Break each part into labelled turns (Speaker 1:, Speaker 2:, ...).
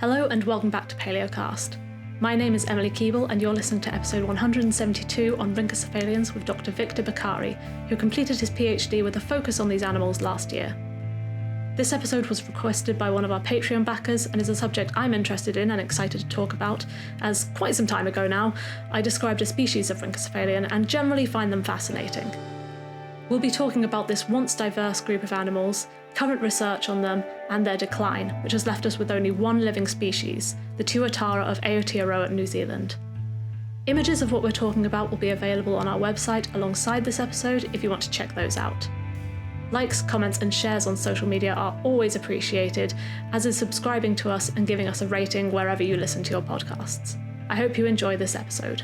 Speaker 1: Hello and welcome back to Paleocast. My name is Emily Keeble and you're listening to episode 172 on Rhynchocephalians with Dr. Victor Beccari, who completed his PhD with a focus on these animals last year. This episode was requested by one of our Patreon backers and is a subject I'm interested in and excited to talk about, as quite some time ago now, I described a species of Rhynchocephalian and generally find them fascinating. We'll be talking about this once diverse group of animals, current research on them, and their decline, which has left us with only one living species, the tuatara of Aotearoa, New Zealand. Images of what we're talking about will be available on our website alongside this episode if you want to check those out. Likes, comments, and shares on social media are always appreciated, as is subscribing to us and giving us a rating wherever you listen to your podcasts. I hope you enjoy this episode.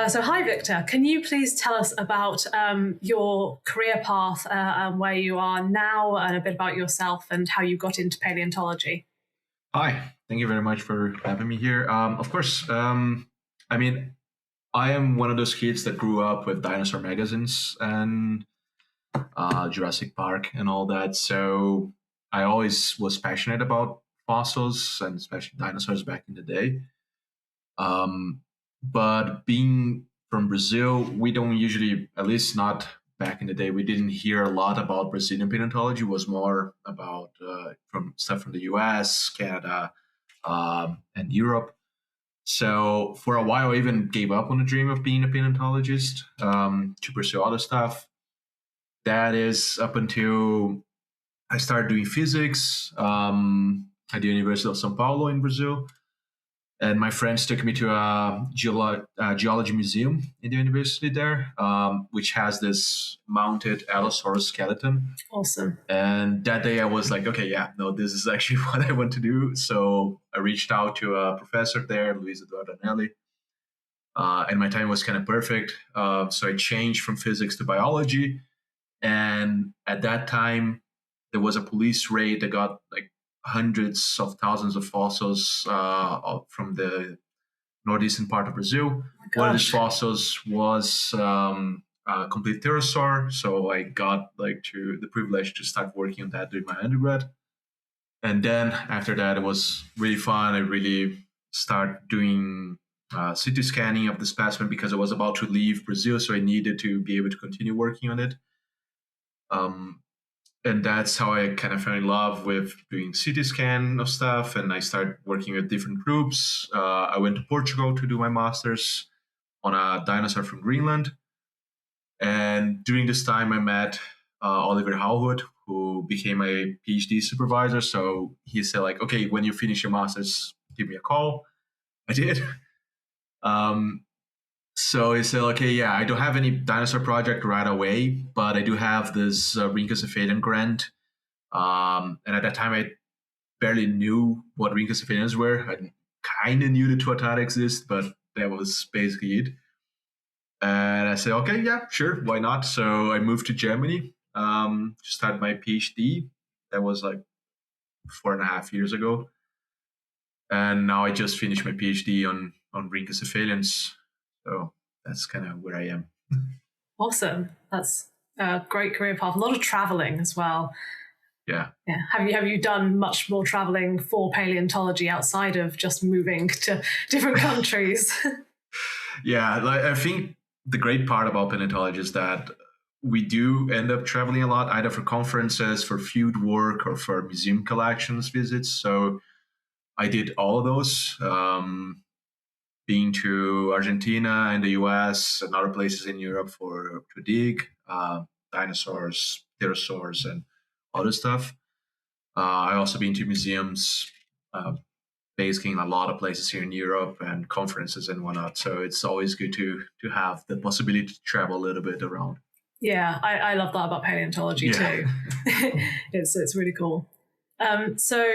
Speaker 1: So hi Victor, can you please tell us about your career path and where you are now, and a bit about yourself and how you got into paleontology?
Speaker 2: Hi, thank you very much for having me here. Of course, I am one of those kids that grew up with dinosaur magazines and Jurassic Park and all that, so I always was passionate about fossils and especially dinosaurs back in the day. But being from Brazil, we don't usually, at least not back in the day, we didn't hear a lot about Brazilian paleontology. It was more about from stuff from the US, Canada, and Europe. So for a while, I even gave up on the dream of being a paleontologist to pursue other stuff. That is up until I started doing physics at the University of São Paulo in Brazil. And my friends took me to a geology museum in the university there, which has this mounted Allosaurus skeleton.
Speaker 1: Awesome.
Speaker 2: And that day I was like, okay, yeah, no, this is actually what I want to do. So I reached out to a professor there, Luis Eduardo Anelli, and my time was kind of perfect. So I changed from physics to biology. And at that time, there was a police raid that got like hundreds of thousands of fossils from the northeastern part of Brazil. One of these fossils was a complete pterosaur, so I got to the privilege to start working on that during my undergrad. And then after that, it was really fun. I really started doing CT scanning of the specimen because I was about to leave Brazil, so I needed to be able to continue working on it. And that's how I kind of fell in love with doing CT scan of stuff. And I started working with different groups. I went to Portugal to do my master's on a dinosaur from Greenland. And during this time, I met Oliver Hallwood, who became my PhD supervisor. So he said, okay, when you finish your master's, give me a call. I did. So he said, okay, yeah, I don't have any dinosaur project right away, but I do have this Rhynchocephalian grant. And at that time, I barely knew what Rhynchocephalians were. I kind of knew the tuatara exist, but that was basically it. And I said, okay, yeah, sure, why not? So I moved to Germany to start my PhD. That was 4.5 years ago. And now I just finished my PhD on Rhynchocephalians. So that's kind of where I am.
Speaker 1: Awesome. That's a great career path. A lot of traveling as well.
Speaker 2: Yeah.
Speaker 1: Have you done much more traveling for paleontology outside of just moving to different countries?
Speaker 2: Yeah, I think the great part about paleontology is that we do end up traveling a lot, either for conferences, for field work, or for museum collections visits. So I did all of those. Being to Argentina and the US and other places in Europe to dig dinosaurs, pterosaurs, and other stuff. I also been to museums, basically in a lot of places here in Europe and conferences and whatnot. So it's always good to have the possibility to travel a little bit around.
Speaker 1: Yeah, I love that about paleontology too. It's really cool. So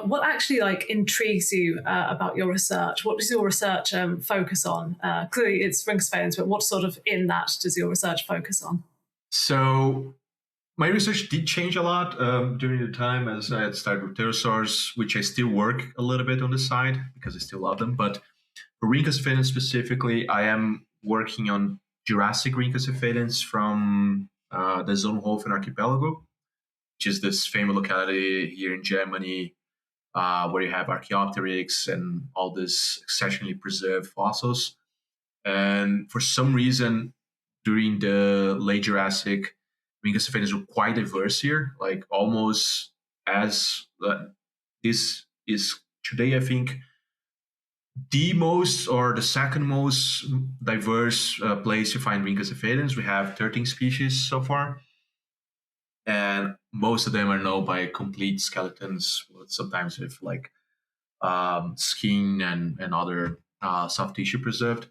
Speaker 1: what actually intrigues you about your research? What does your research focus on? Clearly it's Rhynchocephalians, but what sort of in that does your research focus on?
Speaker 2: So my research did change a lot during the time as I had started with pterosaurs, which I still work a little bit on the side because I still love them. But For rhynchocephalians specifically, I am working on Jurassic rhynchocephalians from the Zonhofen archipelago, which is this famous locality here in Germany, where you have Archaeopteryx and all these exceptionally preserved fossils. And for some reason, during the late Jurassic, rhynchocephalians were quite diverse here, like almost as this is today, I think, the most or the second most diverse place to find rhynchocephalians. We have 13 species so far, and most of them are known by complete skeletons, sometimes with like skin and other soft tissue preserved.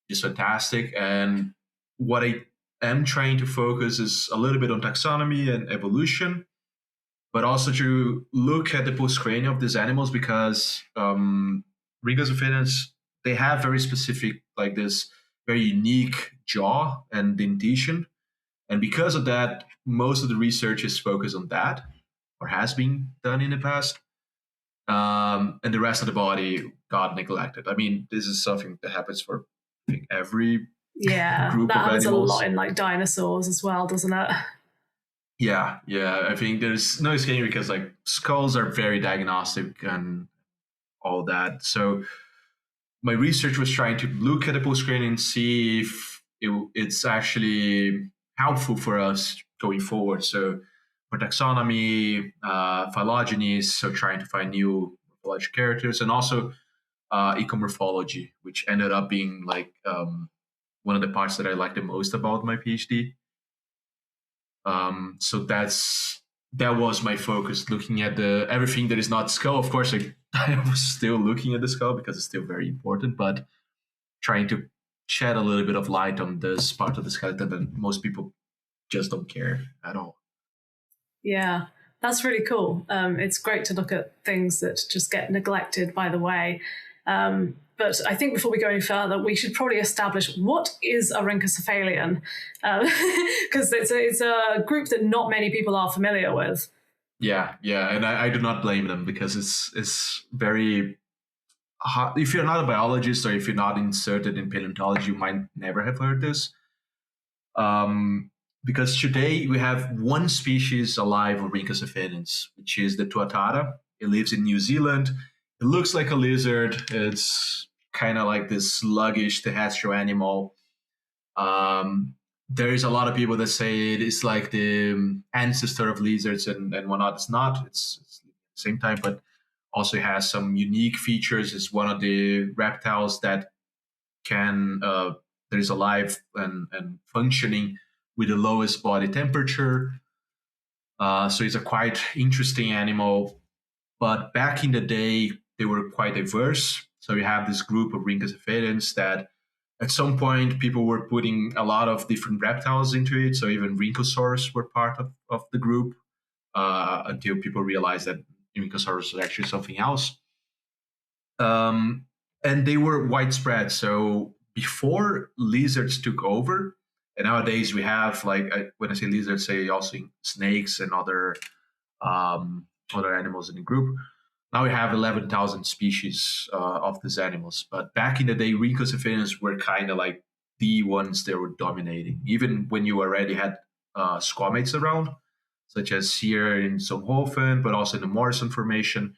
Speaker 2: It's fantastic. And what I am trying to focus is a little bit on taxonomy and evolution, but also to look at the postcranium of these animals, because rhynchocephalians, they have very specific, like this very unique jaw and dentition. And because of that, most of the research is focused on that, or has been done in the past. And the rest of the body got neglected. I mean, this is something that happens for, I think, every group
Speaker 1: that
Speaker 2: of
Speaker 1: happens
Speaker 2: animals.
Speaker 1: a lot in like dinosaurs as well, doesn't it?
Speaker 2: Yeah. I think there's no escaping, because like skulls are very diagnostic and all that. So my research was trying to look at the postcranium and see if it's actually helpful for us going forward. So for taxonomy, phylogenies, so trying to find new morphological characters, and also ecomorphology, which ended up being like one of the parts that I like the most about my PhD. So that was my focus, looking at everything that is not skull. Of course, I was still looking at the skull because it's still very important, but trying to shed a little bit of light on this part of the skeleton that most people just don't care at all.
Speaker 1: Yeah, that's really cool. It's great to look at things that just get neglected by the way. But I think before we go any further, we should probably establish what is a rhynchocephalian, because it's a group that not many people are familiar with.
Speaker 2: Yeah, and I do not blame them, because it's very hard. If you're not a biologist, or if you're not inserted in paleontology, you might never have heard this. Because today we have one species alive of rhynchocephalians, which is the tuatara. It lives in New Zealand. It looks like a lizard. It's kind of like this sluggish terrestrial animal. There is a lot of people that say it is like the ancestor of lizards and whatnot. It's not. It's at the same time, but also has some unique features. It's one of the reptiles that that is alive and functioning with the lowest body temperature. So it's a quite interesting animal. But back in the day, they were quite diverse. So you have this group of rhynchocephalians that at some point people were putting a lot of different reptiles into it. So even rhynchosaurs were part of the group, until people realized that rhynchosaurs was actually something else. And they were widespread. So before lizards took over, and nowadays we have, like, when I say lizards, say also snakes and other animals in the group. Now we have 11,000 species of these animals. But back in the day, rhynchocephalians were kind of like the ones that were dominating, even when you already had squamates around, such as here in Zonhofen, but also in the Morrison Formation.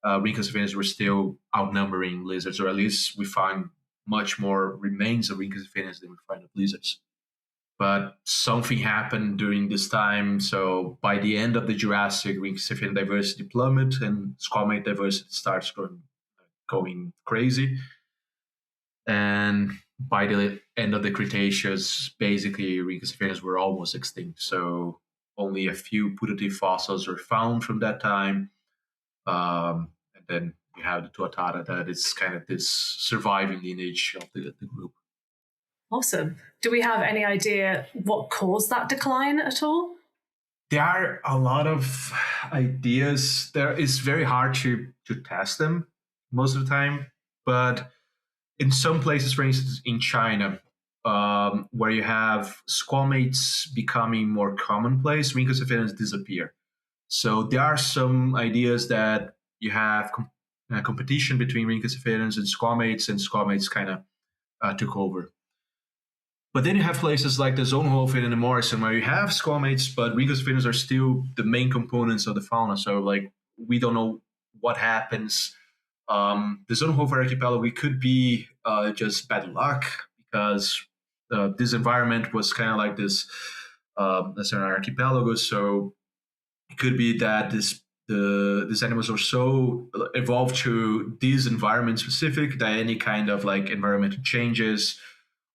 Speaker 2: Rhynchocephalians were still outnumbering lizards, or at least we find much more remains of rhynchocephalians than we find of lizards. But something happened during this time. So by the end of the Jurassic, rhynchocephalian diversity plummeted and squamate diversity starts going crazy. And by the end of the Cretaceous, basically rhynchocephalians were almost extinct. So only a few putative fossils were found from that time. And then you have the tuatara, that is kind of this surviving lineage of the group.
Speaker 1: Awesome. Do we have any idea what caused that decline at all?
Speaker 2: There are a lot of ideas. It's very hard to test them most of the time. But in some places, for instance, in China, where you have squamates becoming more commonplace, rhynchocephalians disappear. So there are some ideas that you have competition between rhynchocephalians and squamates kind of took over. But then you have places like the Zonhoven and the Morrison where you have squamates, but rhynchocephalians are still the main components of the fauna. So like we don't know what happens. The Zonhoven archipelago, we could be just bad luck because this environment was kind of like this as an archipelago. So it could be that these animals are so evolved to this environment specific that any kind of like environmental changes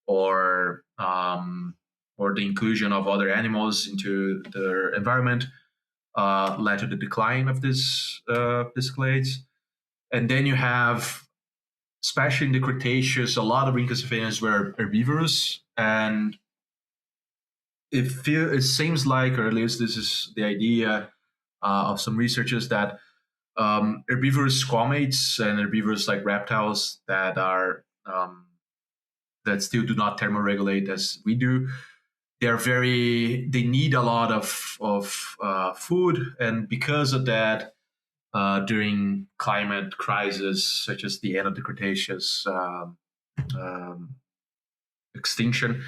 Speaker 2: or the inclusion of other animals into their environment led to the decline of this clades. And then you have, especially in the Cretaceous, a lot of rhynchocephalians were herbivorous, and it seems like, or at least this is the idea of some researchers, that herbivorous squamates and herbivorous like reptiles that are that still do not thermoregulate as we do, they need a lot of food, and because of that, during climate crises such as the end of the Cretaceous extinction,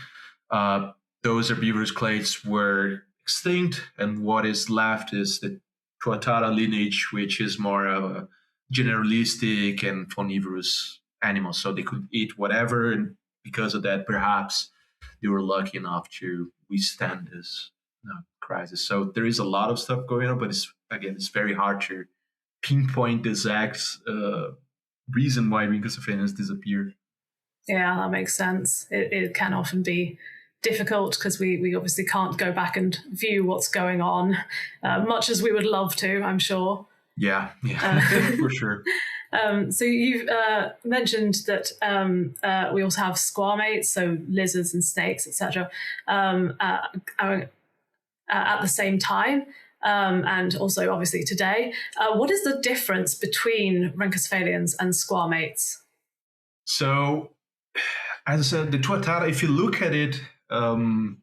Speaker 2: those herbivorous clades were extinct, and what is left is the tuatara lineage, which is more of a generalistic and faunivorous animal. So they could eat whatever, and because of that, perhaps they were lucky enough to withstand this crisis. So there is a lot of stuff going on, but it's very hard to pinpoint the exact reason why rhynchocephalians disappeared.
Speaker 1: Yeah, that makes sense. It can often be difficult because we obviously can't go back and view what's going on, much as we would love to, I'm sure.
Speaker 2: Yeah, for sure.
Speaker 1: So you've mentioned that we also have squamates, so lizards and snakes, etc., at the same time, and also obviously today. What is the difference between rhynchocephalians and squamates?
Speaker 2: So, as I said, the tuatara, if you look at it from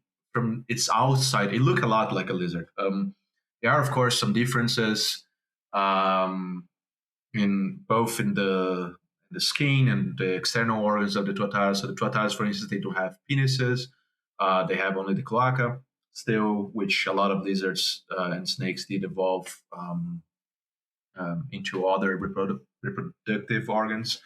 Speaker 2: its outside, it looks a lot like a lizard. There are, of course, some differences in the skin and the external organs of the tuatara. So the tuataras, for instance, they don't have penises. They have only the cloaca still, which a lot of lizards and snakes did evolve into other reproductive organs.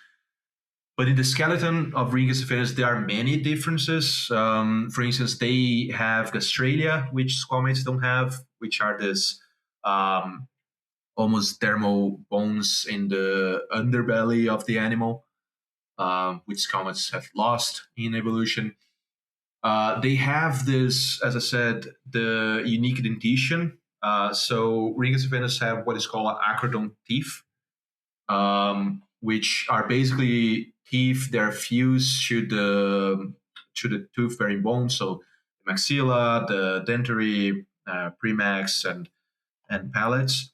Speaker 2: But in the skeleton of rhynchocephalians, there are many differences. For instance, they have gastralia, which squamates don't have, which are this almost dermal bones in the underbelly of the animal, which squamates have lost in evolution. They have this, as I said, the unique dentition. So rhynchocephalians have what is called acrodont teeth, which are basically teeth that are fused to the tooth-bearing bone. So the maxilla, the dentary, premax, and palates.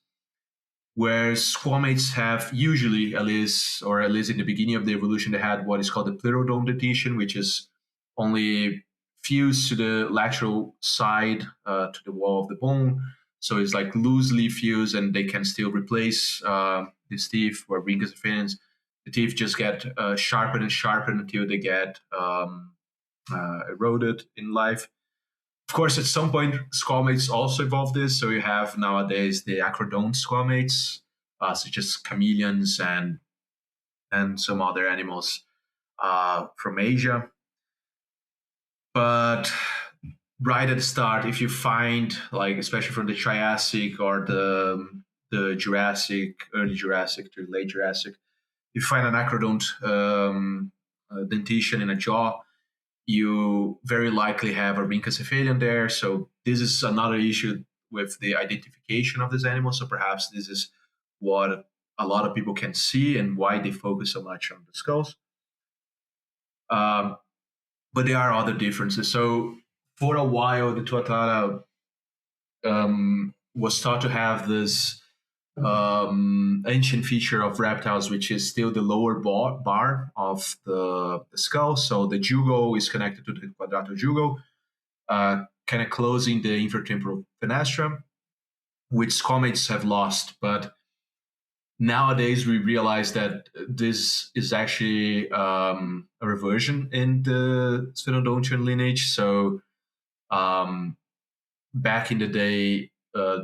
Speaker 2: Whereas squamates have usually, at least in the beginning of the evolution, they had what is called the pleurodont dentition, which is only fused to the lateral side to the wall of the bone. So it's like loosely fused, and they can still replace these teeth. Where rhynchocephalians, the teeth just get sharpened and sharpened until they get eroded in life. Of course, at some point, squamates also evolved this. So you have nowadays the acrodont squamates, such as chameleons and some other animals from Asia. But right at the start, if you find, like, especially from the Triassic or the Jurassic, early Jurassic to late Jurassic, you find an acrodont dentition in a jaw, you very likely have a rhynchocephalian there. So this is another issue with the identification of this animal. So perhaps this is what a lot of people can see and why they focus so much on the skulls. But there are other differences. So for a while, the tuatara was thought to have this ancient feature of reptiles, which is still the lower bar of the skull. So the jugal is connected to the quadratojugal, kind of closing the infratemporal fenestra, which squamates have lost. But nowadays we realize that this is actually a reversion in the Sphenodontian lineage. So um, back in the day,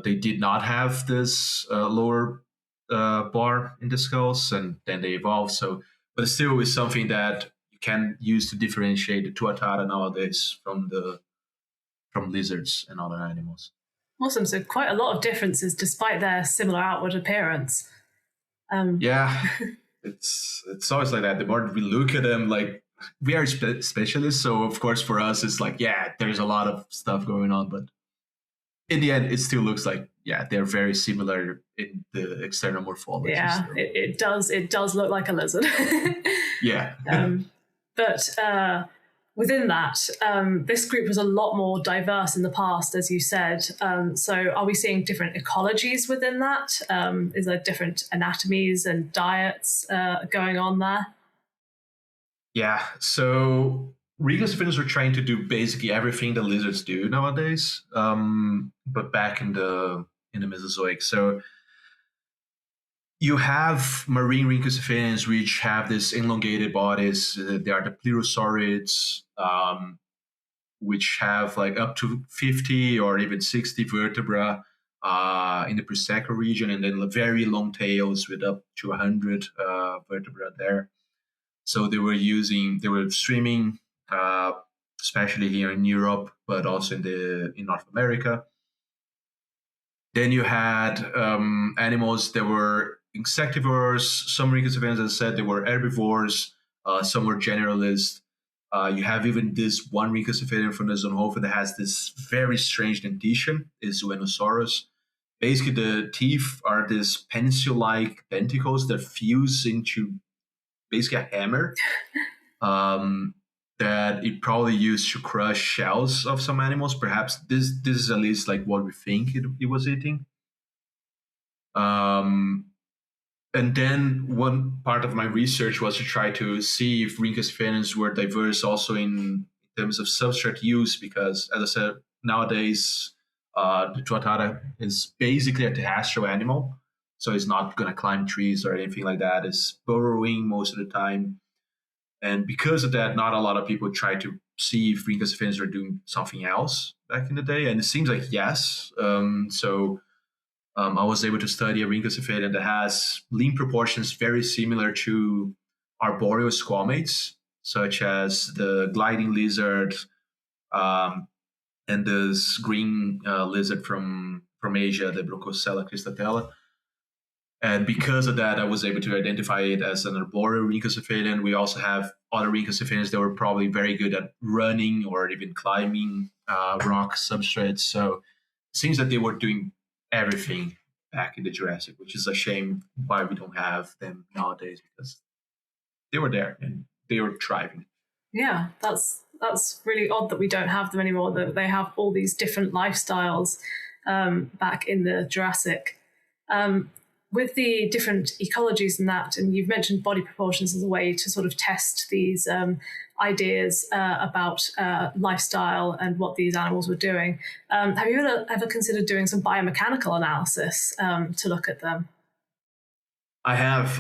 Speaker 2: they did not have this lower bar in the skulls, and then they evolved. So, but still, is something that you can use to differentiate the tuatara nowadays from lizards and other animals.
Speaker 1: Awesome. So quite a lot of differences despite their similar outward appearance.
Speaker 2: Yeah, it's always like that. The more we look at them, like we are specialists, so of course for us it's like, yeah, there's a lot of stuff going on, but in the end, it still looks like, yeah, they're very similar in the external morphology.
Speaker 1: Yeah, it does look like a lizard.
Speaker 2: Yeah.
Speaker 1: But within that, this group was a lot more diverse in the past, as you said. So are we seeing different ecologies within that? Is there different anatomies and diets going on there?
Speaker 2: Yeah, so rhynchocephalians are trying to do basically everything the lizards do nowadays, but back in the Mesozoic. So you have marine rhynchocephalians which have these elongated bodies. They are the plerosaurids, which have like up to 50 or even 60 vertebra in the presacral region, and then very long tails with up to 100 vertebra there. So they were swimming, especially here in Europe, but also in North America. Then you had animals that were insectivores. Some rhynchocephalians, as I said, they were herbivores. Some were generalists. You have even this one rhynchocephalian from the Zonhofen that has this very strange dentition, is Zoenosaurus. Basically, the teeth are these pencil-like denticles that fuse into basically a hammer that it probably used to crush shells of some animals. Perhaps this is at least like what we think it was eating. And then one part of my research was to try to see if rhynchocephalians were diverse also in terms of substrate use, because, as I said, nowadays the tuatara is basically a terrestrial animal, so it's not going to climb trees or anything like that. It's burrowing most of the time, and because of that, not a lot of people try to see if rhynchocephalians are doing something else back in the day, and it seems like yes. I was able to study a rhynchocephalian that has limb proportions very similar to arboreal squamates, such as the gliding lizard and this green lizard from Asia, the Broncocella cristatella. And because of that, I was able to identify it as an arboreal rhynchocephalian. We also have other rhynchocephalians that were probably very good at running or even climbing rock substrates. So it seems that they were doing everything back in the Jurassic, which is a shame why we don't have them nowadays, because they were there and they were thriving.
Speaker 1: Yeah, that's really odd that we don't have them anymore, that they have all these different lifestyles back in the Jurassic. With the different ecologies and that, and you've mentioned body proportions as a way to sort of test these ideas about lifestyle and what these animals were doing. Have you ever considered doing some biomechanical analysis to look at them?
Speaker 2: I have.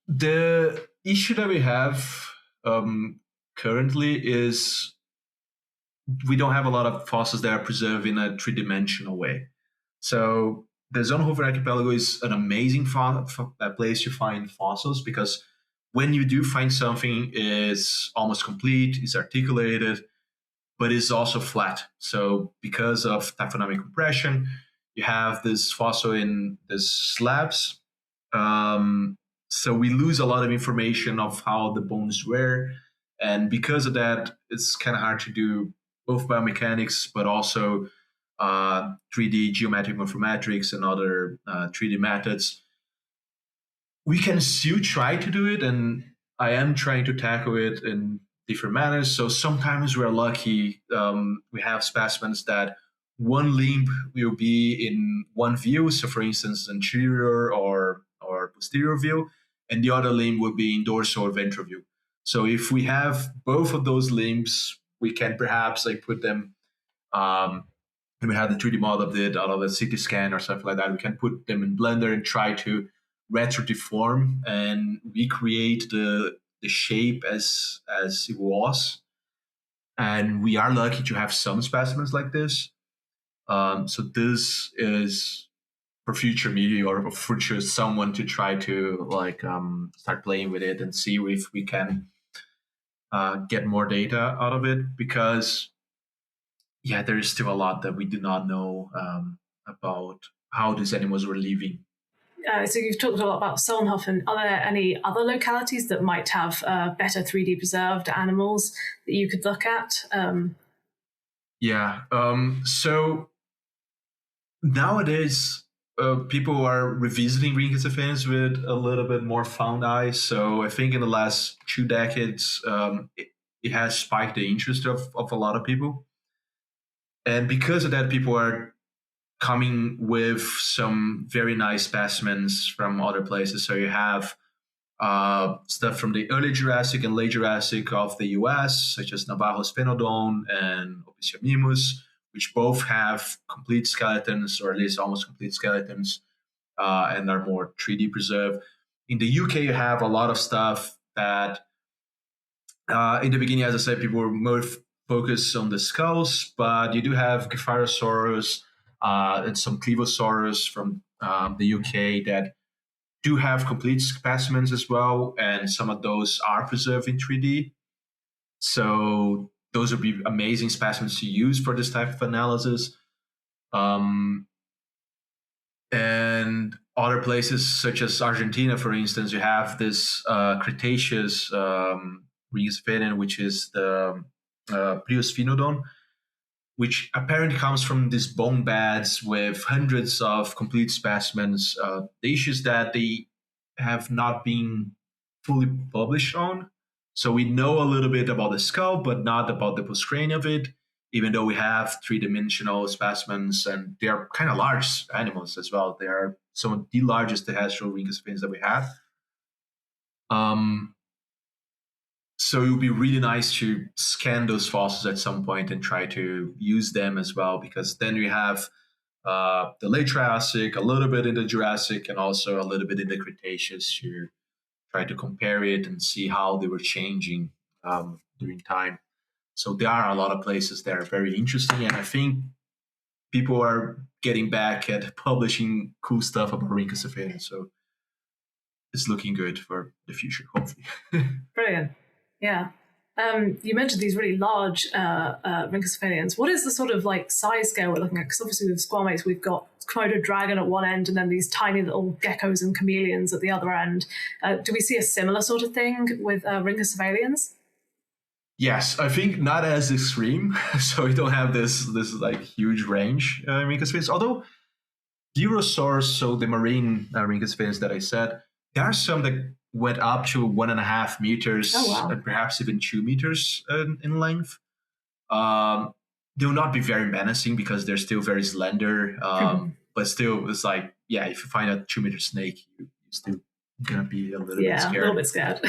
Speaker 2: The issue that we have currently is we don't have a lot of fossils that are preserved in a three-dimensional way. So the Zonhoven archipelago is an amazing place to find fossils, because when you do find something, it's almost complete, it's articulated, but it's also flat. So because of taphonomic compression, you have this fossil in these slabs. So we lose a lot of information of how the bones were. And because of that, it's kind of hard to do both biomechanics, but also 3D geometric morphometrics and other 3D methods. We can still try to do it, and I am trying to tackle it in different manners. So sometimes we're lucky. We have specimens that one limb will be in one view. So for instance, anterior or posterior view, and the other limb will be in dorsal or ventral view. So if we have both of those limbs, we can perhaps like put them and we have the 3D model of it out of a CT scan or something like that. We can put them in Blender and try to retrodeform and recreate the shape as it was. And we are lucky to have some specimens like this. So this is for future me or for future someone to try to start playing with it and see if we can get more data out of it, because there is still a lot that we do not know about how these animals were living.
Speaker 1: So you've talked a lot about Solnhofen. Are there any other localities that might have better 3D preserved animals that you could look at?
Speaker 2: So nowadays, people are revisiting Rhynchocephalians with a little bit more found eyes. So I think in the last 2 decades, it has spiked the interest of a lot of people. And because of that, people are coming with some very nice specimens from other places. So you have stuff from the early Jurassic and late Jurassic of the US, such as Navarro's Phenodon and Opisthomimus, which both have complete skeletons, or at least almost complete skeletons, and are more 3D preserved. In the UK, you have a lot of stuff that, in the beginning, as I said, people were more focused on the skulls, but you do have Gephyrosaurus and some Clevosaurus from the UK that do have complete specimens as well, and some of those are preserved in 3D. So those would be amazing specimens to use for this type of analysis. And other places such as Argentina, for instance, you have this Cretaceous Rhynchocephalian, which is the Priusphinodon, which apparently comes from these bone beds with hundreds of complete specimens. The issue is that they have not been fully published on. So we know a little bit about the skull, but not about the postcranium of it, even though we have 3-dimensional specimens, and they are kind of large animals as well. They are some of the largest terrestrial Rhynchocephalians that we have. So it would be really nice to scan those fossils at some point and try to use them as well, because then we have the late Triassic, a little bit in the Jurassic, and also a little bit in the Cretaceous to try to compare it and see how they were changing during time. So there are a lot of places that are very interesting, and I think people are getting back at publishing cool stuff about Rhynchocephalians. So it's looking good for the future, hopefully.
Speaker 1: Brilliant. Yeah. You mentioned these really large Rhynchocephalians. What is the sort of size scale we're looking at? Because obviously with squamates, we've got Komodo dragon at one end and then these tiny little geckos and chameleons at the other end. Do we see a similar sort of thing with Rhynchocephalians?
Speaker 2: Yes, I think not as extreme. So we don't have this huge range in Rhynchocephalians. Although Gyrosaurs, so the marine Rhynchocephalians that I said, there are some that went up to 1.5 meters, and perhaps even 2 meters in length. They will not be very menacing because they're still very slender. But still, it's if you find a 2-meter snake, you're still gonna be a little bit scared.
Speaker 1: Yeah, a little bit scared.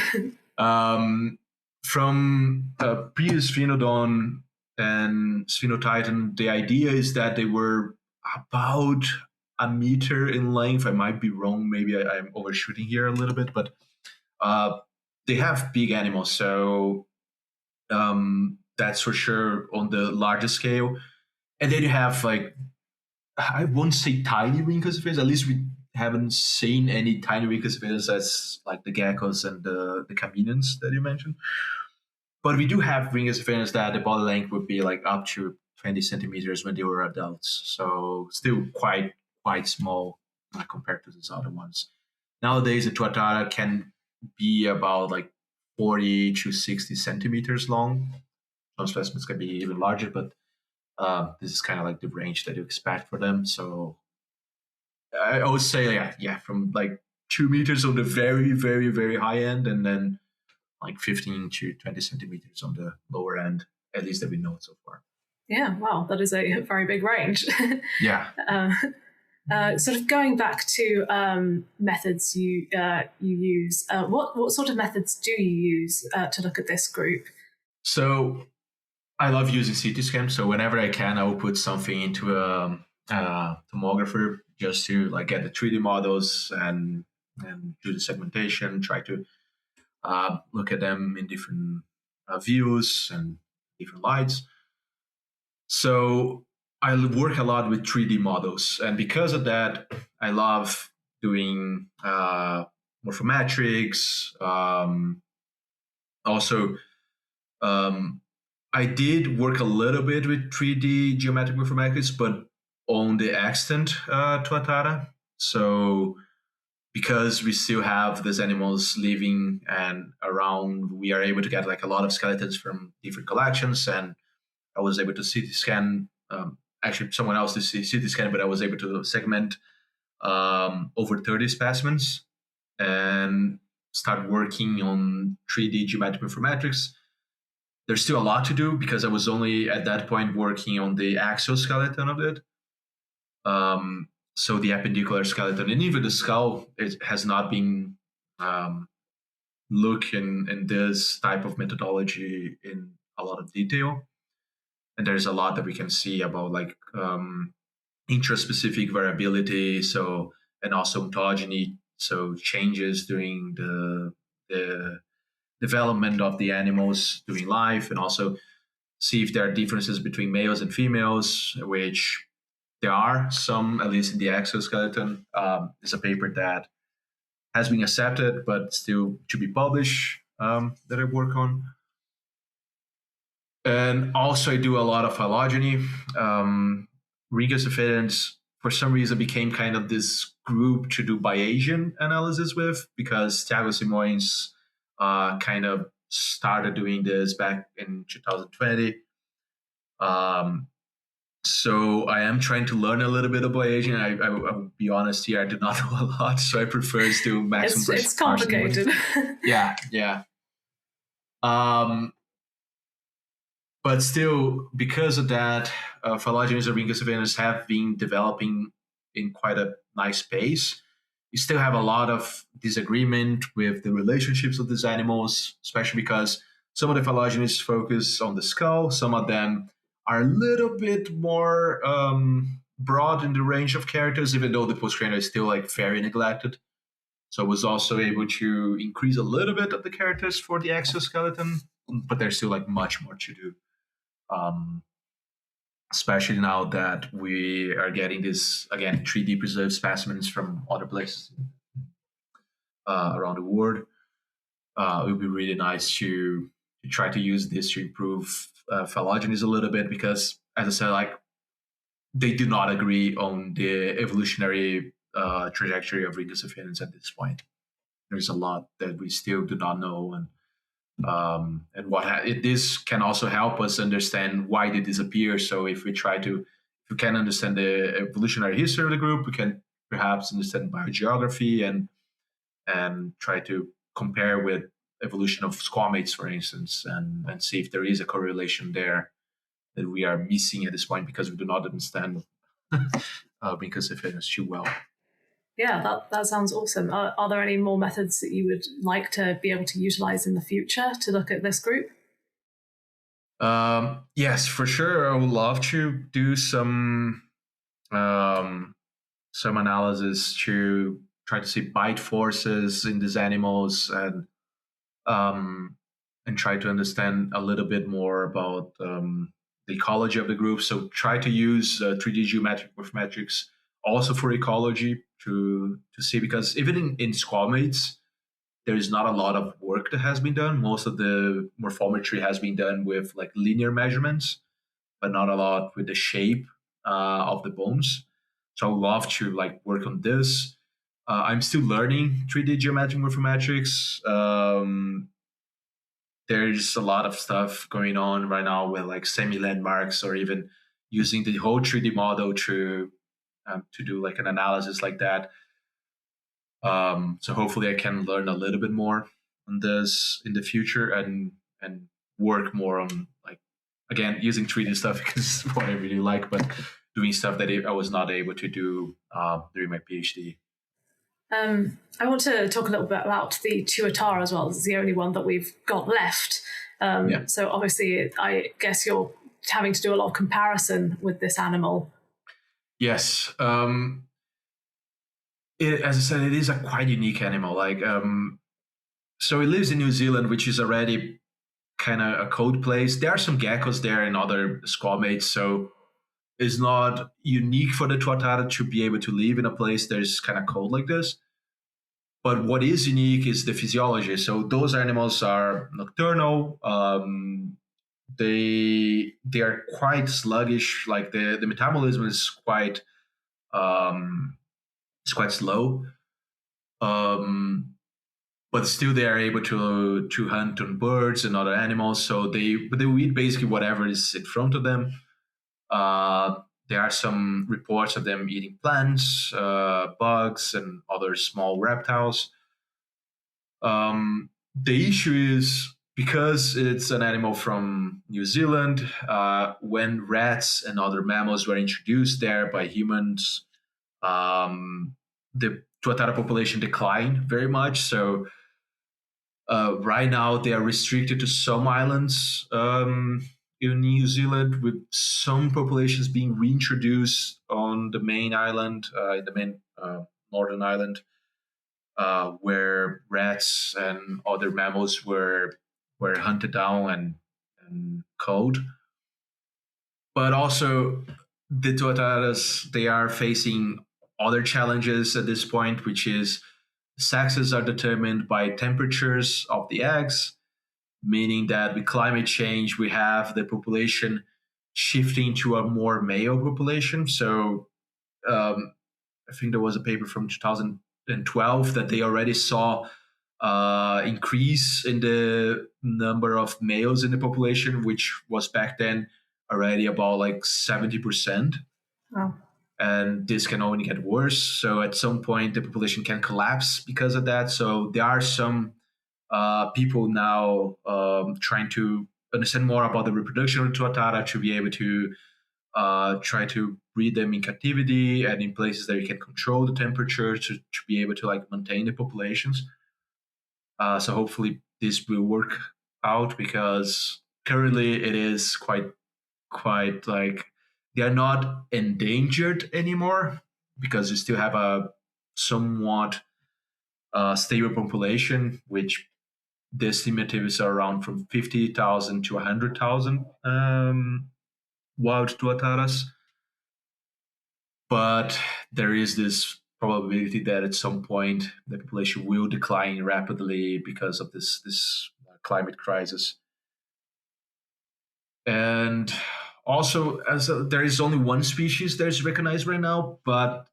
Speaker 2: From Priusphinodon and Sphenotitan, the idea is that they were about 1 meter in length. I might be wrong. Maybe I'm overshooting here a little bit, but they have big animals. So that's for sure on the largest scale. And then you have I won't say tiny Rhynchocephalians. At least we haven't seen any tiny Rhynchocephalians as the geckos and the chameleons that you mentioned. But we do have Rhynchocephalians that the body length would be up to 20 centimeters when they were adults. So still quite small compared to these other ones. Nowadays, the tuatara can be about 40 to 60 centimeters long. Some specimens can be even larger, but this is kind of the range that you expect for them. So I would say, from 2 meters on the very, very, very high end, and then 15 to 20 centimeters on the lower end, at least that we know so far.
Speaker 1: Yeah, wow, that is a very big range.
Speaker 2: Yeah.
Speaker 1: Sort of going back to methods you use, what sort of methods do you use to look at this group?
Speaker 2: So I love using CT scans. So whenever I can, I will put something into a tomographer just to get the 3D models and and do the segmentation, try to look at them in different views and different lights. So I work a lot with 3D models, and because of that, I love doing morphometrics. Also, I did work a little bit with 3D geometric morphometrics, but on the extant tuatara. So because we still have these animals living and around, we are able to get like a lot of skeletons from different collections, and I was able to CT scan. Actually, someone else did CT scan, but I was able to segment over 30 specimens and start working on 3D geometric morphometrics. There's still a lot to do because I was only at that point working on the exoskeleton of it. So the appendicular skeleton and even the skull, it has not been looked in this type of methodology in a lot of detail. And there's a lot that we can see about like intraspecific variability, so and also ontogeny, so changes during the development of the animals during life, and also see if there are differences between males and females, which there are some, at least in the exoskeleton. There's a paper that has been accepted, but still to be published that I work on. And also I do a lot of phylogeny. Rhynchocephalians, for some reason, became kind of this group to do Bayesian analysis with, because Thiago Simões kind of started doing this back in 2020. So I am trying to learn a little bit of Bayesian. I will be honest here, I do not know a lot, so I prefer still maximum.
Speaker 1: It's complicated.
Speaker 2: Yeah. But still, because of that, phylogenies and rhynchocephalians have been developing in quite a nice pace. You still have a lot of disagreement with the relationships of these animals, especially because some of the phylogenies focus on the skull. Some of them are a little bit more broad in the range of characters, even though the postcranial is still like very neglected. So I was also able to increase a little bit of the characters for the exoskeleton, but there's still like much more to do. Especially now that we are getting this, again, 3D preserved specimens from other places around the world. It would be really nice to try to use this to improve phylogenies a little bit, because, as I said, like, they do not agree on the evolutionary trajectory of rhynchocephalians at this point. There's a lot that we still do not know, and this can also help us understand why they disappear. So if we can understand the evolutionary history of the group, we can perhaps understand biogeography and try to compare with evolution of squamates, for instance, and see if there is a correlation there that we are missing at this point because we do not understand rhynchocephalians too well.
Speaker 1: Yeah, that sounds awesome. Are there any more methods that you would like to be able to utilize in the future to look at this group?
Speaker 2: Yes, for sure. I would love to do some analysis to try to see bite forces in these animals, and try to understand a little bit more about the ecology of the group. So try to use 3D geometric morphometrics also for ecology to see, because even in squamates, there is not a lot of work that has been done. Most of the morphometry has been done with like linear measurements, but not a lot with the shape of the bones. So I would love to like work on this. I'm still learning 3D geometric morphometrics. There's a lot of stuff going on right now with like semi-landmarks, or even using the whole 3D model to do like an analysis like that. So hopefully I can learn a little bit more on this in the future, and work more on, like, again, using 3D stuff because it's what I really like, but doing stuff that I was not able to do during my PhD.
Speaker 1: I want to talk a little bit about the tuatara as well. This is the only one that we've got left. So obviously, I guess you're having to do a lot of comparison with this animal.
Speaker 2: Yes. as I said, it is a quite unique animal. So it lives in New Zealand, which is already kind of a cold place. There are some geckos there and other squamates, so it's not unique for the tuatara to be able to live in a place that is kind of cold like this. But what is unique is the physiology. So those animals are nocturnal. They are quite sluggish. Like the metabolism um, is quite slow. But still they are able to hunt on birds and other animals. So they eat basically whatever is in front of them. There are some reports of them eating plants, bugs, and other small reptiles. The issue is because it's an animal from New Zealand. When rats and other mammals were introduced there by humans, the tuatara population declined very much. So right now, they are restricted to some islands in New Zealand, with some populations being reintroduced on the main island, in the main northern island, where rats and other mammals were hunted down and culled. But also, the tuataras, they are facing other challenges at this point, which is sexes are determined by temperatures of the eggs, meaning that with climate change, we have the population shifting to a more male population. So I think there was a paper from 2012 that they already saw increase in the number of males in the population, which was back then already about like 70%.
Speaker 1: Wow.
Speaker 2: And this can only get worse. So at some point, the population can collapse because of that. So there are some people now trying to understand more about the reproduction of the tuatara to be able to try to breed them in captivity and in places that you can control the temperature to be able to like maintain the populations. So hopefully this will work out, because currently it is quite like they are not endangered anymore, because you still have a somewhat stable population, which the estimatives are around from 50,000 to 100,000 wild tuataras. But there is this probability that at some point the population will decline rapidly because of this climate crisis. And also, there is only one species that is recognized right now, but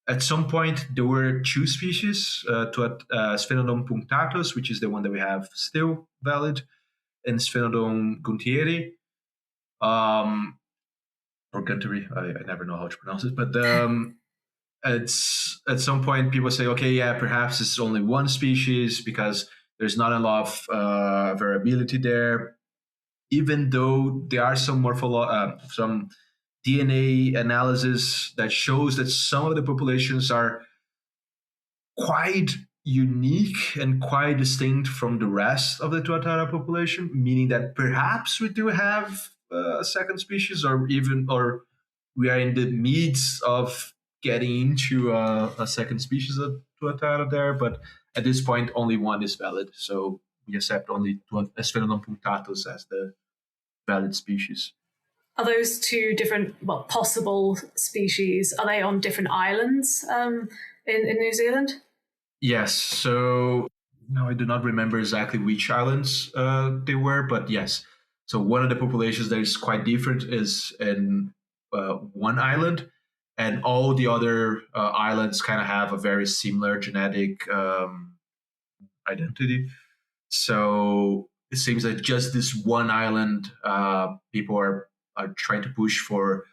Speaker 2: at some point there were two species, Sphenodon punctatus, which is the one that we have still valid, and Sphenodon guntieri, or Gunteri. I never know how to pronounce it, but it's at some point people say, okay, yeah, perhaps it's only one species because there's not a lot of variability there, even though there are some some DNA analysis that shows that some of the populations are quite unique and quite distinct from the rest of the tuatara population, meaning that perhaps we do have a second species, or we are in the midst of getting into a second species of tuatara there. But at this point, only one is valid, so we accept only Sphenodon punctatus as the valid species.
Speaker 1: Are those two different, well, possible species, are they on different islands in New Zealand?
Speaker 2: Yes. So no, I do not remember exactly which islands they were, but yes. So one of the populations that is quite different is in one island, and all the other islands kind of have a very similar genetic identity. So it seems that just this one island, people are trying to push for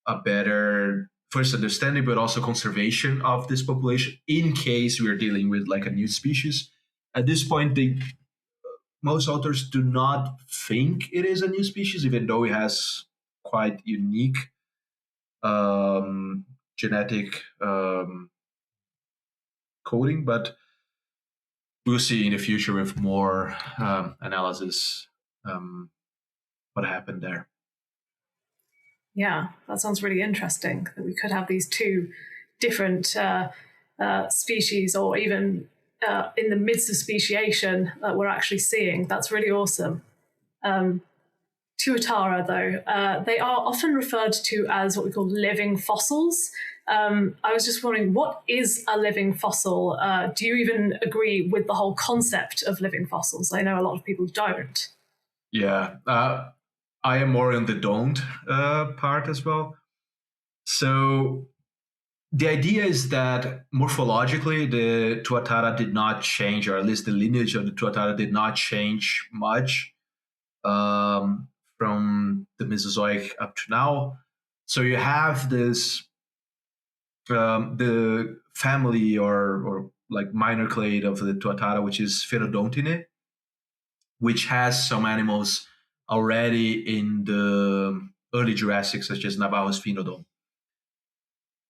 Speaker 2: a better first understanding, but also conservation of this population in case we are dealing with like a new species. At this point, most authors do not think it is a new species, even though it has quite unique genetic coding. But we'll see in the future with more analysis what happened there.
Speaker 1: Yeah, that sounds really interesting, that we could have these two different species, or even in the midst of speciation that we're actually seeing. That's really awesome. Tuatara, though, they are often referred to as what we call living fossils. I was just wondering, what is a living fossil? Do you even agree with the whole concept of living fossils? I know a lot of people don't.
Speaker 2: Yeah, I am more on the don't part as well. So the idea is that morphologically, the tuatara did not change, or at least the lineage of the tuatara did not change much from the Mesozoic up to now. So you have this, the family or like minor clade of the tuatara, which is Pherodontinae, which has some animals already in the early Jurassic, such as Navajo's Phenodon.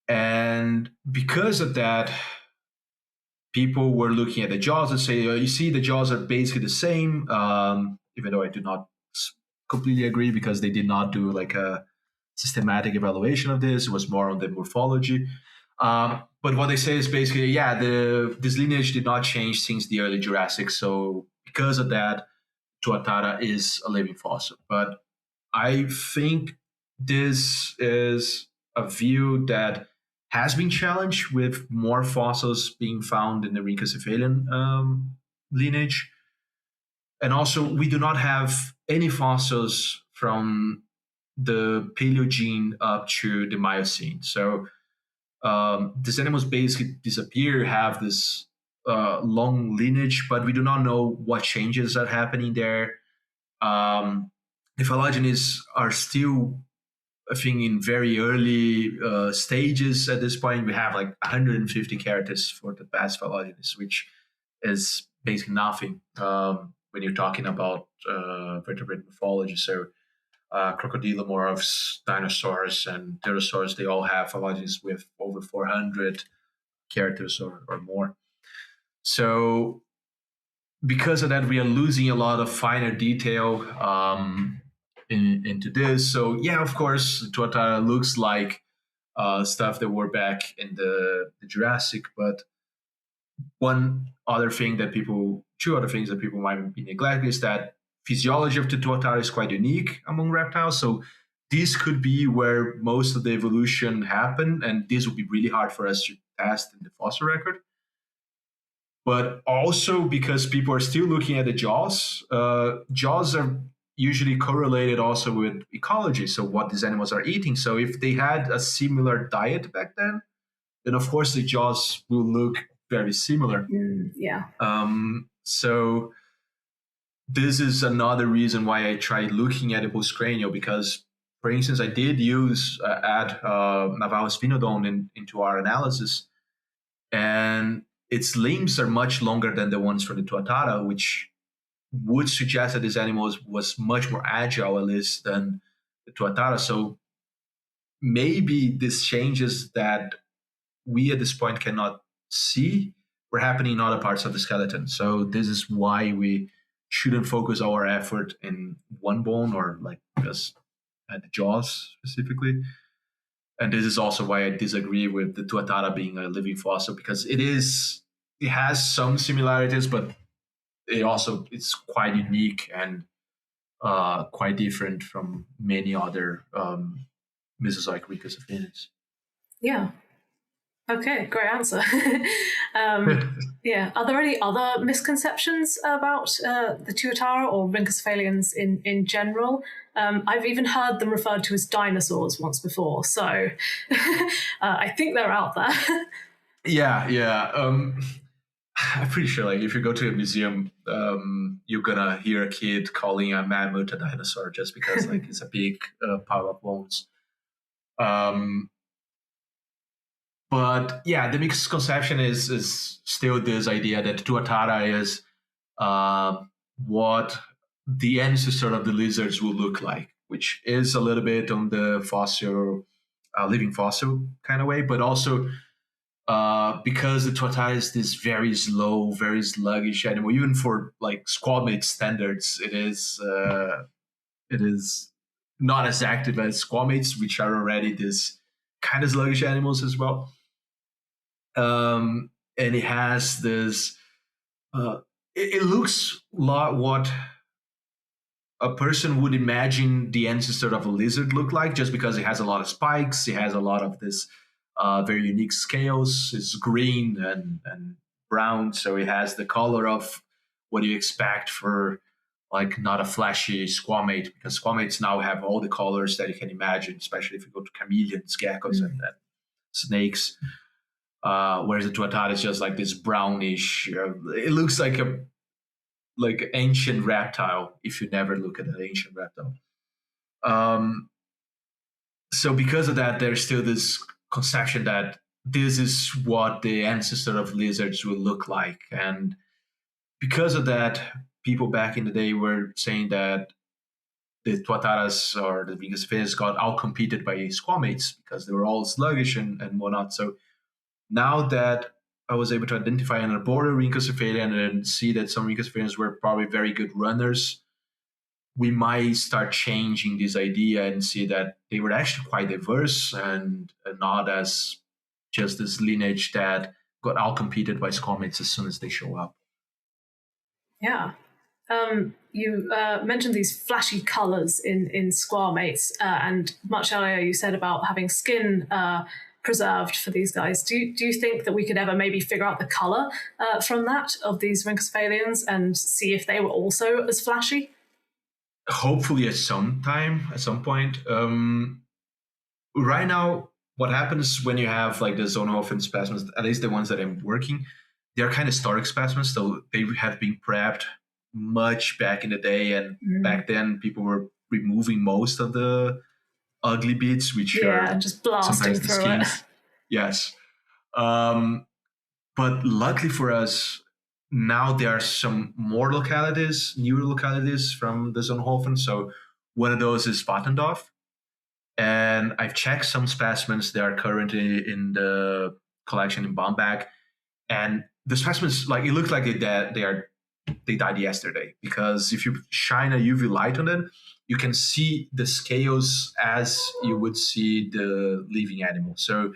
Speaker 2: And because of that, people were looking at the jaws and say, you see, the jaws are basically the same, even though I do not completely agree, because they did not do like a systematic evaluation of this. It was more on the morphology. But what they say is basically, yeah, this lineage did not change since the early Jurassic. So because of that, tuatara is a living fossil. But I think this is a view that has been challenged, with more fossils being found in the Rhynchocephalian lineage. And also, we do not have any fossils from the Paleogene up to the Miocene. So these animals basically disappear, have this long lineage, but we do not know what changes are happening there. The phylogenies are still, I think, in very early stages at this point. We have like 150 characters for the past phylogenies, which is basically nothing when you're talking about vertebrate morphology. So crocodilomorphs, dinosaurs, and pterosaurs, they all have phylogenies with over 400 characters or more. So because of that, we are losing a lot of finer detail into this. So yeah, of course, tuatara looks like stuff that were back in the Jurassic, but two other things that people might be neglecting is that physiology of the tuatara is quite unique among reptiles. So this could be where most of the evolution happened, and this would be really hard for us to test in the fossil record. But also because people are still looking at the jaws. Jaws are usually correlated also with ecology, so what these animals are eating. So if they had a similar diet back then of course the jaws will look very similar.
Speaker 1: Yeah.
Speaker 2: So this is another reason why I tried looking at the postcranial, because, for instance, I did add Navajo's Phenodon into our analysis, and its limbs are much longer than the ones from the tuatara, which would suggest that this animal was much more agile, at least, than the tuatara. So maybe these changes that we at this point cannot see were happening in other parts of the skeleton. So this is why we shouldn't focus our effort in one bone, or like just at the jaws specifically. And this is also why I disagree with the tuatara being a living fossil, because it has some similarities, but it's quite unique and quite different from many other Mesozoic Rhynchocephalians.
Speaker 1: Yeah. Okay, great answer. Yeah. Are there any other misconceptions about the tuatara or Rhynchocephalians in general? I've even heard them referred to as dinosaurs once before, so I think they're out there.
Speaker 2: Yeah. I'm pretty sure, like, if you go to a museum, you're gonna hear a kid calling a mammoth a dinosaur just because, like, it's a big pile of bones. But yeah, the misconception is still this idea that tuatara is what the ancestor of the lizards will look like, which is a little bit on the fossil, living fossil kind of way, but also because the tuatara is this very slow, very sluggish animal, even for like squamate standards, it is not as active as squamates, which are already this kind of sluggish animals as well. And it has this. It looks like what a person would imagine the ancestor of a lizard look like, just because it has a lot of spikes, it has a lot of this very unique scales. It's green and brown, so it has the color of what you expect for like not a flashy squamate, because squamates now have all the colors that you can imagine, especially if you go to chameleons, geckos, and snakes. Whereas the tuatara is just like this brownish. It looks like ancient reptile if you never look at an ancient reptile. Um, so because of that, there's still this conception that this is what the ancestor of lizards will look like, and because of that, people back in the day were saying that the tuataras or the rhynchocephalians got outcompeted by squamates because they were all sluggish and whatnot. So now that I was able to identify an arboreal rhynchocephalian and see that some rhynchocephalians were probably very good runners, we might start changing this idea and see that they were actually quite diverse and not as just this lineage that got outcompeted by squamates as soon as they show up.
Speaker 1: Yeah. You mentioned these flashy colours in squamates, and much earlier you said about having skin preserved for these guys. Do you think that we could ever maybe figure out the colour from that of these rhynchocephalians and see if they were also as flashy?
Speaker 2: Hopefully at some point. Right now, what happens when you have like the Zonhofen specimens, at least the ones that I'm working, they're kind of historic specimens, so they have been prepped much back in the day, and back then people were removing most of the ugly bits, which are
Speaker 1: just blasting
Speaker 2: sometimes the
Speaker 1: through
Speaker 2: skins.
Speaker 1: it.
Speaker 2: Yes. But luckily for us, now there are some more localities, newer localities from the Zonhofen. So one of those is Vatendorf. And I've checked some specimens that are currently in the collection in Bamberg. And the specimens, like, it looks like they died yesterday, because if you shine a UV light on them, you can see the scales as you would see the living animal. So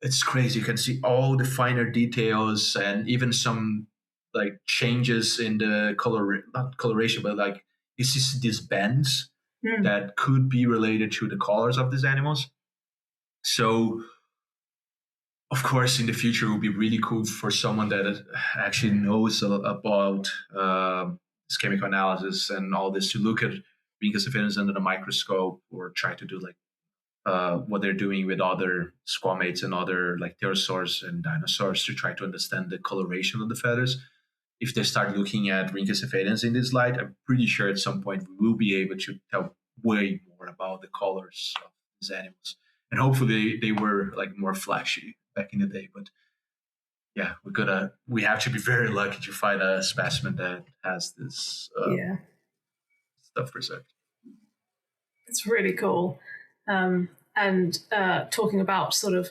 Speaker 2: it's crazy. You can see all the finer details and even some like changes in the color, not coloration, but like you see these bands that could be related to the colors of these animals. So of course, in the future, it would be really cool for someone that actually knows about chemical analysis and all this to look at rhynchocephalians under the microscope, or try to do like what they're doing with other squamates and other like pterosaurs and dinosaurs to try to understand the coloration of the feathers. If they start looking at rhynchocephalians in this light, I'm pretty sure at some point we will be able to tell way more about the colors of these animals. And hopefully they were like more flashy back in the day. But yeah, we have to be very lucky to find a specimen that has this stuff preserved.
Speaker 1: It's really cool. And talking about sort of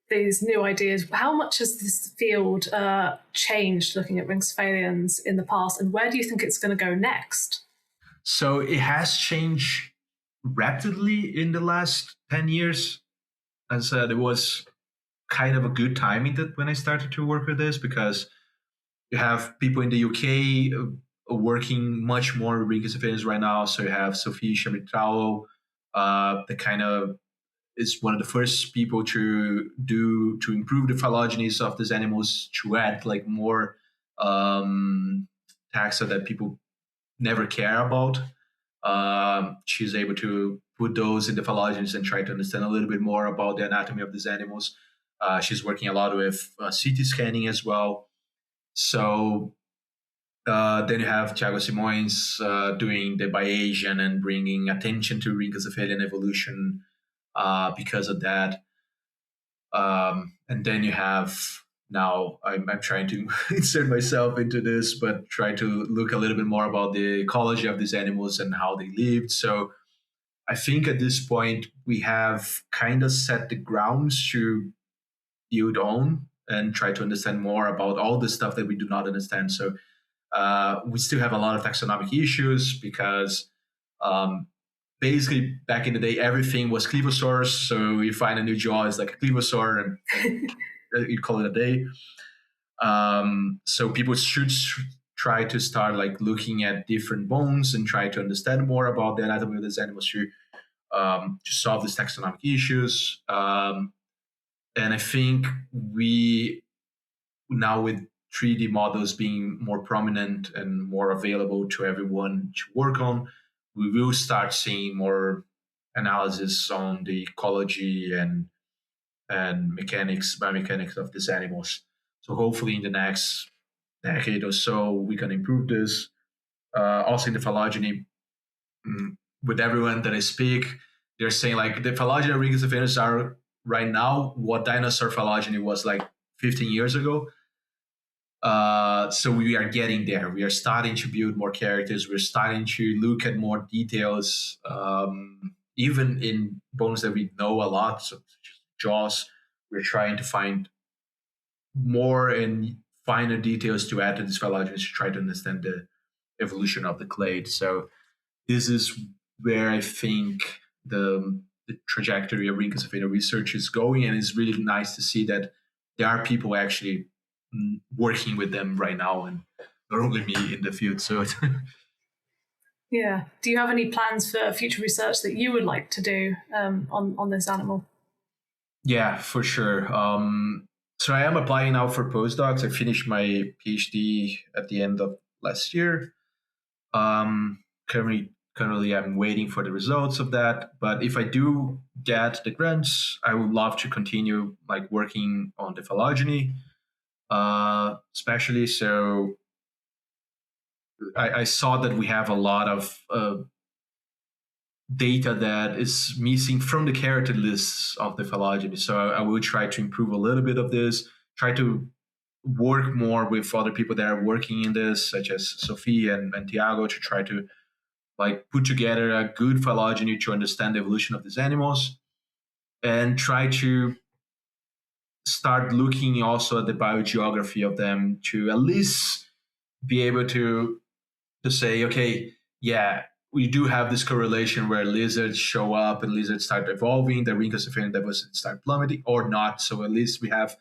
Speaker 1: these new ideas, how much has this field changed looking at rhynchocephalians in the past, and where do you think it's going to go next?
Speaker 2: So it has changed rapidly in the last 10 years. As I said, it was kind of a good timing that when I started to work with this, because you have people in the UK working much more with rhynchocephalians right now. So you have Sophie Chamitral, the kind of is one of the first people to improve the phylogenies of these animals, to add like more taxa that people never care about. She's able to put those in the phylogenies and try to understand a little bit more about the anatomy of these animals. She's working a lot with CT scanning as well. So then you have Thiago Simões doing the Bayesian and bringing attention to rhynchocephalian evolution because of that. And then you have, now I'm trying to insert myself into this, but try to look a little bit more about the ecology of these animals and how they lived. So I think at this point we have kind of set the grounds to build on and try to understand more about all the stuff that we do not understand. So we still have a lot of taxonomic issues, because basically back in the day, everything was clivosaurs. So you find a new jaw is like a clivosaur, and you call it a day. So people should try to start like looking at different bones and try to understand more about the anatomy of these animals to solve these taxonomic issues. And I think we now, with 3D models being more prominent and more available to everyone to work on, we will start seeing more analysis on the ecology and biomechanics of these animals. So hopefully in the next decade or so, we can improve this. Also in the phylogeny, with everyone that I speak, they're saying like the phylogeny of Rhynchocephalians are right now what dinosaur phylogeny was like 15 years ago. So we are getting there. We are starting to build more characters. We're starting to look at more details, even in bones that we know a lot, so jaws. We're trying to find more and finer details to add to this phylogeny to try to understand the evolution of the clade. So this is where I think the trajectory of Rhynchocephalian research is going, and it's really nice to see that there are people actually working with them right now, and not only me in the field. So
Speaker 1: yeah. Do you have any plans for future research that you would like to do on this animal?
Speaker 2: Yeah, for sure. So I am applying now for postdocs. I finished my PhD at the end of last year. Currently, I'm waiting for the results of that. But if I do get the grants, I would love to continue like working on the phylogeny, especially. So I saw that we have a lot of data that is missing from the character lists of the phylogeny. So I will try to improve a little bit of this, try to work more with other people that are working in this, such as Sophie and Tiago, to try to like put together a good phylogeny to understand the evolution of these animals, and try to start looking also at the biogeography of them to at least be able to say, okay, yeah, we do have this correlation where lizards show up and lizards start evolving, the Rhynchocephalian diversity start plummeting, or not. So at least we have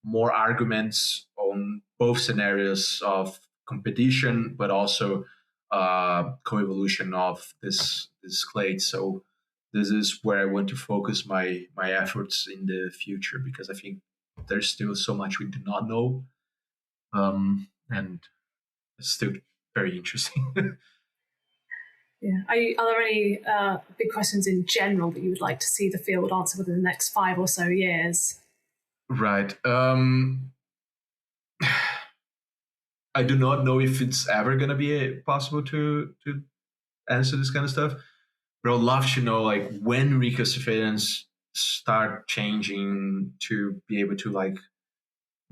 Speaker 2: more arguments on both scenarios of competition, but also coevolution of this clade. So this is where I want to focus my efforts in the future, because I think there's still so much we do not know, and it's still very interesting.
Speaker 1: Yeah. Are there any big questions in general that you would like to see the field answer within the next 5 or so years?
Speaker 2: Right. I do not know if it's ever going to be possible to answer this kind of stuff, but I'd love to know like when Rhynchocephalians start changing to be able to like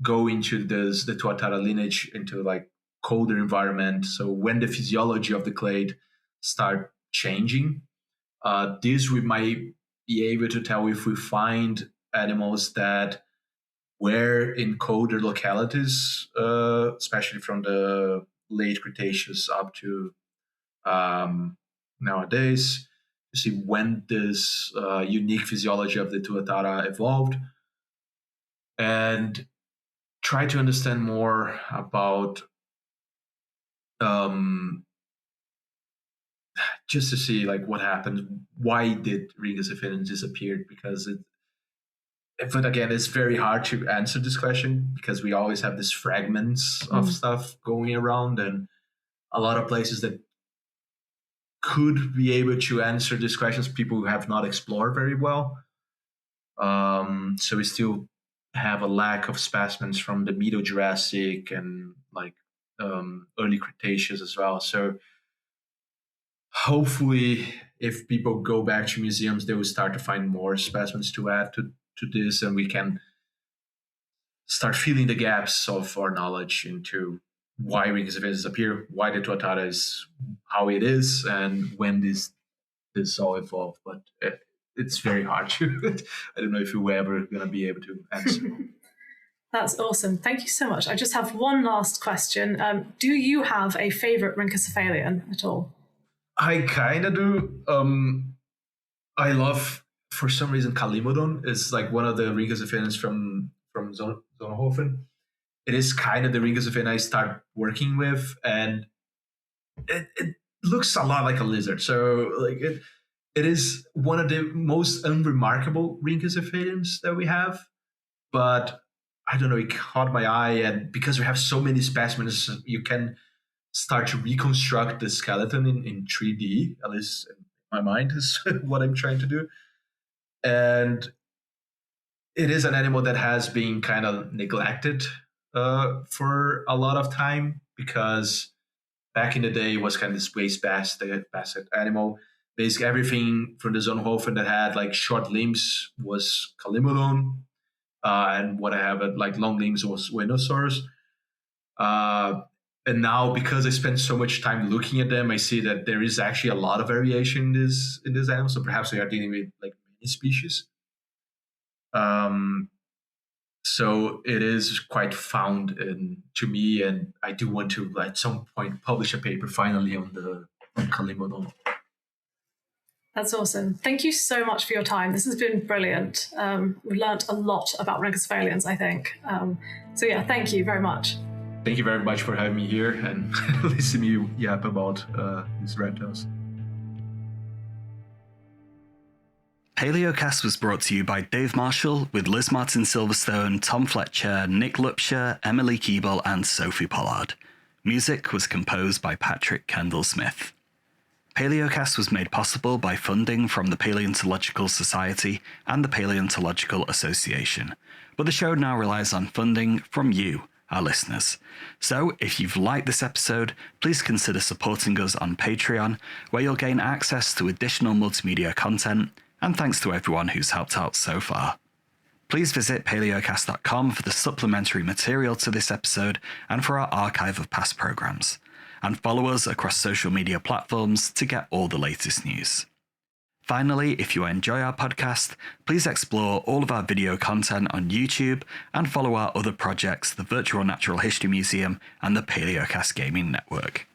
Speaker 2: go into the tuatara lineage into like colder environment. So when the physiology of the clade start changing, this we might be able to tell if we find animals that were in colder localities, especially from the late Cretaceous up to nowadays, to see when this unique physiology of the tuatara evolved, and try to understand more about just to see like what happened, why did Rhynchocephalians disappear, because but again, it's very hard to answer this question because we always have these fragments of stuff going around, and a lot of places that could be able to answer these questions, people who have not explored very well. So we still have a lack of specimens from the Middle Jurassic and like early Cretaceous as well. So hopefully, if people go back to museums, they will start to find more specimens to add to this, and we can start filling the gaps of our knowledge into why Rhynchocephalians appear, why the tuatara is how it is, and when this all evolved. But it's very hard to. I don't know if you're ever going to be able to answer.
Speaker 1: That's awesome. Thank you so much. I just have one last question. Do you have a favorite Rhynchocephalian at all?
Speaker 2: I kind of do. I love, for some reason, Calimodon is like one of the Rhynchocephalians from Zonhofen. It is kind of the Rhynchocephalia I start working with, and it looks a lot like a lizard. So like it is one of the most unremarkable Rhynchocephalians that we have. But I don't know, it caught my eye, and because we have so many specimens, you can start to reconstruct the skeleton in 3D. At least in my mind is what I'm trying to do. And it is an animal that has been kind of neglected for a lot of time, because back in the day it was kind of this basket animal. Basically, everything from the Zonhofen that had like short limbs was Calimodon, and what I have at like long limbs was Winosaurus. And now, because I spent so much time looking at them, I see that there is actually a lot of variation in this animal. So perhaps we are dealing with like many species. So it is quite found to me, and I do want to at some point publish a paper finally on Calimodon.
Speaker 1: That's awesome. Thank you so much for your time. This has been brilliant. We've learned a lot about Rhynchocephalians, I think. So yeah, thank you very much.
Speaker 2: Thank you very much for having me here and listening to me yap about these reptiles.
Speaker 3: Paleocast was brought to you by Dave Marshall with Liz Martin Silverstone, Tom Fletcher, Nick Lupsher, Emily Keeble, and Sophie Pollard. Music was composed by Patrick Kendall Smith. Paleocast was made possible by funding from the Paleontological Society and the Paleontological Association, but the show now relies on funding from you, our listeners. So, if you've liked this episode, please consider supporting us on Patreon, where you'll gain access to additional multimedia content, and thanks to everyone who's helped out so far. Please visit paleocast.com for the supplementary material to this episode and for our archive of past programs. And follow us across social media platforms to get all the latest news. Finally, if you enjoy our podcast, please explore all of our video content on YouTube and follow our other projects, the Virtual Natural History Museum and the Paleocast Gaming Network.